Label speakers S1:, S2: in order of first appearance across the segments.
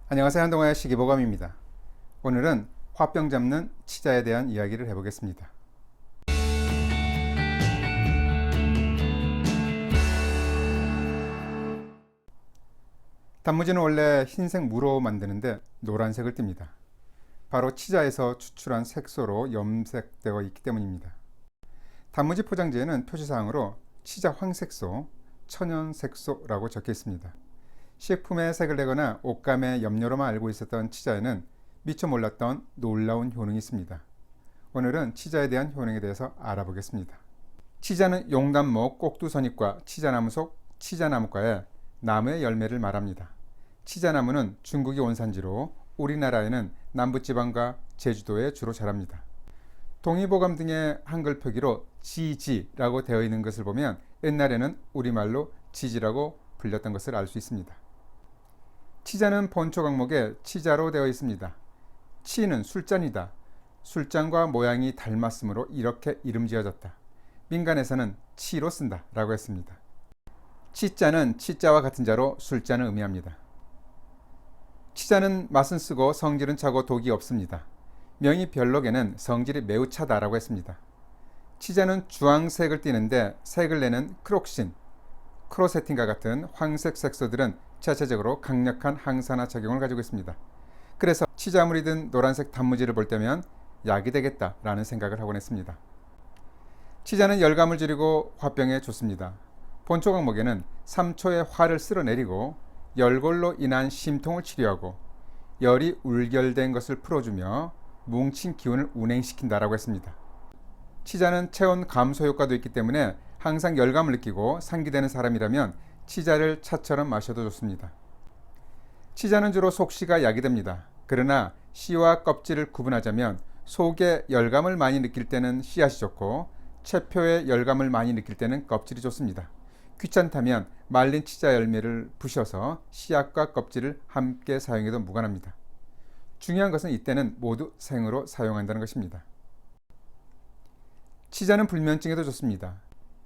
S1: 안녕하세요. 한동아의 식이보감입니다. 오늘은 화병 잡는 치자에 대한 이야기를 해보겠습니다. 단무지는 원래 흰색 무로 만드는데 노란색을 띱니다. 바로 치자에서 추출한 색소로 염색되어 있기 때문입니다. 단무지 포장지에는 표시사항으로 치자 황색소, 천연색소라고 적혀 있습니다. 식품에 색을 내거나 옷감의 염료로만 알고 있었던 치자에는 미처 몰랐던 놀라운 효능이 있습니다. 오늘은 치자에 대한 효능에 대해서 알아보겠습니다. 치자는 용단목 꼭두선잎과 치자나무 속 치자나무과의 나무의 열매를 말합니다. 치자나무는 중국이 원산지로 우리나라에는 남부지방과 제주도에 주로 자랍니다. 동의보감 등의 한글 표기로 지지라고 되어 있는 것을 보면 옛날에는 우리말로 지지라고 불렸던 것을 알 수 있습니다. 치자는 본초 강목에 치자로 되어 있습니다. 치는 술잔이다. 술잔과 모양이 닮았으므로 이렇게 이름 지어졌다. 민간에서는 치로 쓴다 라고 했습니다. 치자는 치자와 같은 자로 술잔을 의미합니다. 치자는 맛은 쓰고 성질은 차고 독이 없습니다. 명의 별록에는 성질이 매우 차다라고 했습니다. 치자는 주황색을 띠는데 색을 내는 크록신, 크로세틴과 같은 황색 색소들은 자체적으로 강력한 항산화 작용을 가지고 있습니다. 그래서 치자물이 든 노란색 단무지를 볼 때면 약이 되겠다라는 생각을 하곤 했습니다. 치자는 열감을 줄이고 화병에 좋습니다. 본초 강목에는 3초의 화를 쓸어내리고 열골로 인한 심통을 치료하고 열이 울결된 것을 풀어주며 뭉친 기운을 운행시킨다라고 했습니다. 치자는 체온 감소 효과도 있기 때문에 항상 열감을 느끼고 상기되는 사람이라면 치자를 차처럼 마셔도 좋습니다. 치자는 주로 속씨가 약이 됩니다. 그러나 씨와 껍질을 구분하자면 속에 열감을 많이 느낄 때는 씨앗이 좋고 체표에 열감을 많이 느낄 때는 껍질이 좋습니다. 귀찮다면 말린 치자 열매를 부셔서 씨앗과 껍질을 함께 사용해도 무관합니다. 중요한 것은 이때는 모두 생으로 사용한다는 것입니다. 치자는 불면증에도 좋습니다.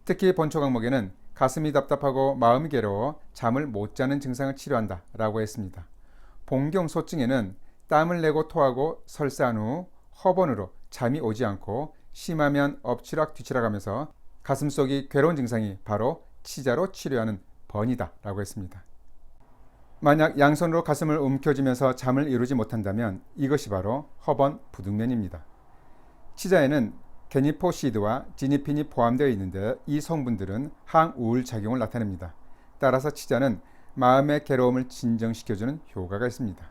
S1: 특히 본초 강목에는 가슴이 답답하고 마음이 괴로워 잠을 못 자는 증상을 치료한다 라고 했습니다. 봉경소증에는 땀을 내고 토하고 설사한 후 허번으로 잠이 오지 않고 심하면 엎치락 뒤치락 하면서 가슴속이 괴로운 증상이 바로 치자로 치료하는 번이다 라고 했습니다. 만약 양손으로 가슴을 움켜쥐면서 잠을 이루지 못한다면 이것이 바로 허번 부득면입니다. 치자에는 게니포시드와 지니핀이 포함되어 있는데 이 성분들은 항우울 작용을 나타냅니다. 따라서 치자는 마음의 괴로움을 진정시켜주는 효과가 있습니다.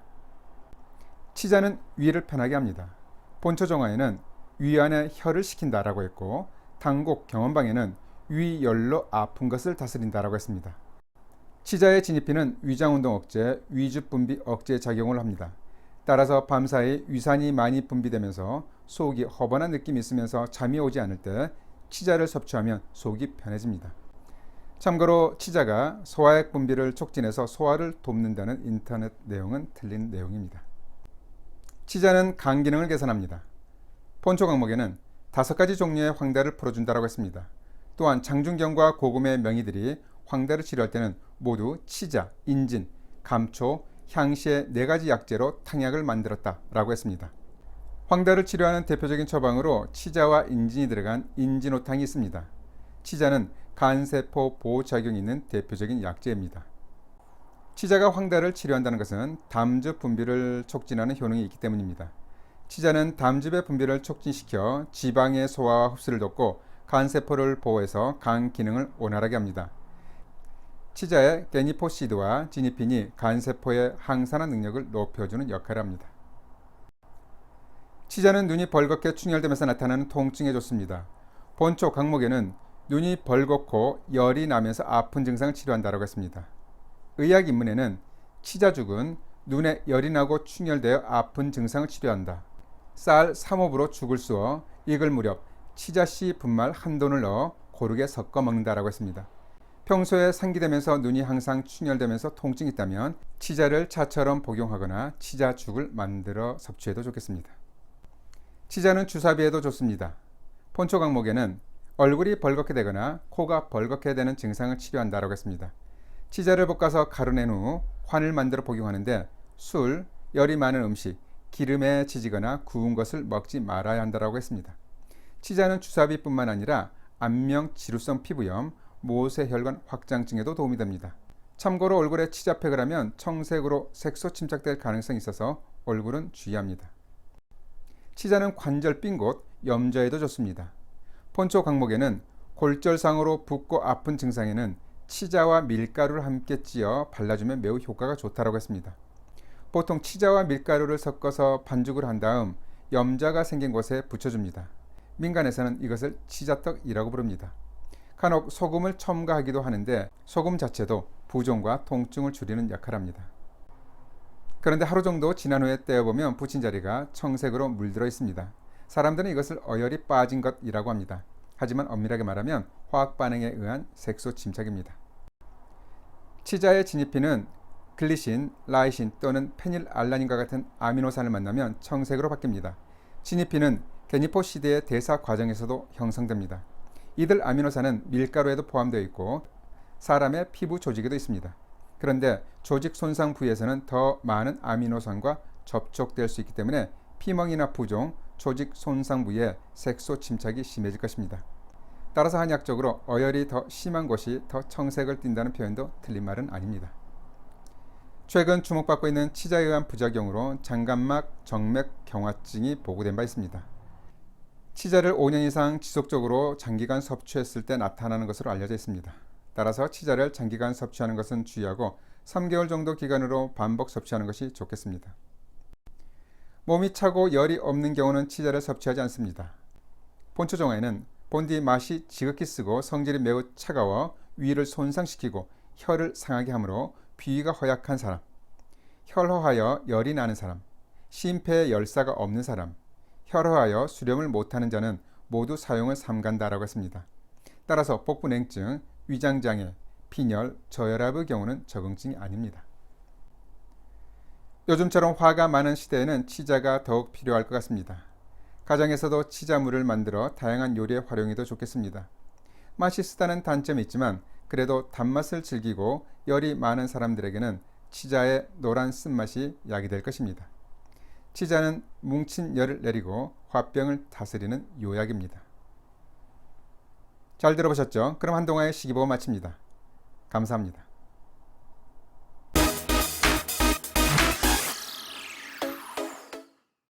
S1: 치자는 위를 편하게 합니다. 본초 정화에는 위안의 혈을 식힌다라고 했고 당곡 경험방에는 위열로 아픈 것을 다스린다라고 했습니다. 치자의 지니핀은 위장운동 억제, 위주분비 억제 작용을 합니다. 따라서 밤사이 위산이 많이 분비되면서 속이 허번한 느낌이 있으면서 잠이 오지 않을 때 치자를 섭취하면 속이 편해집니다. 참고로 치자가 소화액 분비를 촉진해서 소화를 돕는다는 인터넷 내용은 틀린 내용입니다. 치자는 간 기능을 개선합니다. 본초 강목에는 5가지 종류의 황달을 풀어준다고 했습니다. 또한 장준경과 고금의 명의들이 황달을 치료할 때는 모두 치자, 인진, 감초, 향시의 4가지 약재로 탕약을 만들었다라고 했습니다. 황달을 치료하는 대표적인 처방으로 치자와 인진이 들어간 인진호탕이 있습니다. 치자는 간세포 보호작용이 있는 대표적인 약재입니다. 치자가 황달을 치료한다는 것은 담즙 분비를 촉진하는 효능이 있기 때문입니다. 치자는 담즙의 분비를 촉진시켜 지방의 소화와 흡수를 돕고 간세포를 보호해서 간 기능을 원활하게 합니다. 치자의 게니포시드와 지니핀이 간세포의 항산화 능력을 높여주는 역할을 합니다. 치자는 눈이 벌겋게 충혈되면서 나타나는 통증에 좋습니다. 본초 강목에는 눈이 벌겋고 열이 나면서 아픈 증상을 치료한다고 했습니다. 의학인문에는 치자죽은 눈에 열이 나고 충혈되어 아픈 증상을 치료한다. 쌀 3홉으로 죽을 쑤어 익을 무렵 치자씨 분말 한 돈을 넣어 고르게 섞어 먹는다라고 했습니다. 평소에 상기되면서 눈이 항상 충혈되면서 통증이 있다면 치자를 차처럼 복용하거나 치자죽을 만들어 섭취해도 좋겠습니다. 치자는 주사비에도 좋습니다. 본초 강목에는 얼굴이 벌겋게 되거나 코가 벌겋게 되는 증상을 치료한다고 했습니다. 치자를 볶아서 가루낸 후 환을 만들어 복용하는데 술, 열이 많은 음식, 기름에 지지거나 구운 것을 먹지 말아야 한다고 했습니다. 치자는 주사비뿐만 아니라 안명 지루성 피부염, 모세혈관 확장증에도 도움이 됩니다. 참고로 얼굴에 치자팩을 하면 청색으로 색소 침착될 가능성이 있어서 얼굴은 주의합니다. 치자는 관절 삔 곳, 염좌에도 좋습니다. 본초 강목에는 골절상으로 붓고 아픈 증상에는 치자와 밀가루를 함께 찧어 발라주면 매우 효과가 좋다고 했습니다. 보통 치자와 밀가루를 섞어서 반죽을 한 다음 염좌가 생긴 곳에 붙여줍니다. 민간에서는 이것을 치자떡이라고 부릅니다. 간혹 소금을 첨가하기도 하는데 소금 자체도 부종과 통증을 줄이는 역할을 합니다. 그런데 하루 정도 지난 후에 떼어보면 붙인 자리가 청색으로 물들어 있습니다. 사람들은 이것을 어혈이 빠진 것이라고 합니다. 하지만 엄밀하게 말하면 화학 반응에 의한 색소 침착입니다. 치자의 진입피는 글리신, 라이신 또는 페닐알라닌과 같은 아미노산을 만나면 청색으로 바뀝니다. 진입피는 게니포시드의 대사 과정에서도 형성됩니다. 이들 아미노산은 밀가루에도 포함되어 있고 사람의 피부 조직에도 있습니다. 그런데 조직 손상 부위에서는 더 많은 아미노산과 접촉될 수 있기 때문에 피멍이나 부종, 조직 손상 부위에 색소 침착이 심해질 것입니다. 따라서 한약적으로 어혈이 더 심한 곳이 더 청색을 띈다는 표현도 틀린 말은 아닙니다. 최근 주목받고 있는 치자에 의한 부작용으로 장간막 정맥 경화증이 보고된 바 있습니다. 치자를 5년 이상 지속적으로 장기간 섭취했을 때 나타나는 것으로 알려져 있습니다. 따라서 치자를 장기간 섭취하는 것은 주의하고 3개월 정도 기간으로 반복 섭취하는 것이 좋겠습니다. 몸이 차고 열이 없는 경우는 치자를 섭취하지 않습니다. 본초정화에는 본디 맛이 지극히 쓰고 성질이 매우 차가워 위를 손상시키고 혀를 상하게 하므로 비위가 허약한 사람, 혈허하여 열이 나는 사람, 심폐에 열사가 없는 사람, 혈허하여 수렴을 못하는 자는 모두 사용을 삼간다라고 했습니다. 따라서 복부냉증, 위장장애, 빈혈, 저혈압의 경우는 적응증이 아닙니다. 요즘처럼 화가 많은 시대에는 치자가 더욱 필요할 것 같습니다. 가정에서도 치자물을 만들어 다양한 요리에 활용해도 좋겠습니다. 맛이 쓰다는 단점이 있지만 그래도 단맛을 즐기고 열이 많은 사람들에게는 치자의 노란 쓴맛이 약이 될 것입니다. 치자는 뭉친 열을 내리고 화병을 다스리는 요약입니다. 잘 들어보셨죠? 그럼 한동안의 시기보고 마칩니다. 감사합니다.